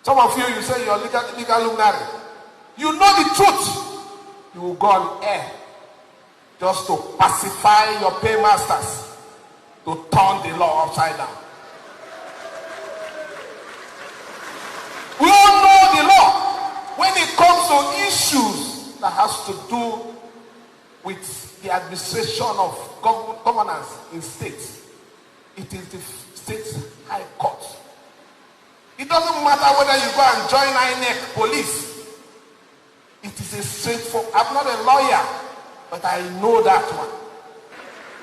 Some of you say you're legal luminary. You know the truth. You will go on air just to pacify your paymasters, to turn the law upside down. We all know the law. When it comes to issues that has to do with the administration of governance in states, it is the state high court. It doesn't matter whether you go and join INEC police. It is a straightforward. I'm not a lawyer, but I know that one.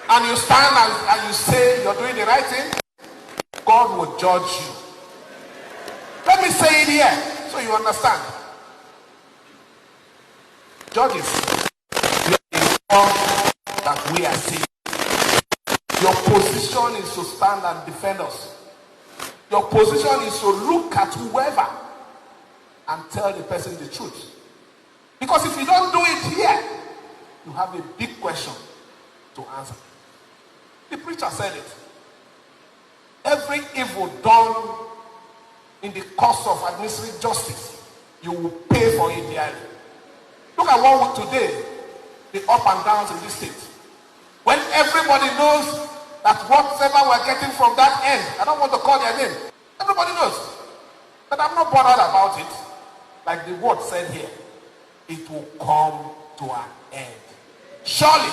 And you stand and you say you're doing the right thing, God will judge you. Let me say it here so you understand. Judges, you are informed that we are saved. Your position is to stand and defend us. Your position is to look at whoever and tell the person the truth. Because if you don't do it here, you have a big question to answer. The preacher said it. Every evil done in the course of administrative justice, you will pay for it dearly. Look at what today, the up and downs in this state. When everybody knows that whatever we're getting from that end, I don't want to call their name, everybody knows. But I'm not bothered about it. Like the word said here, it will come to an end. Surely,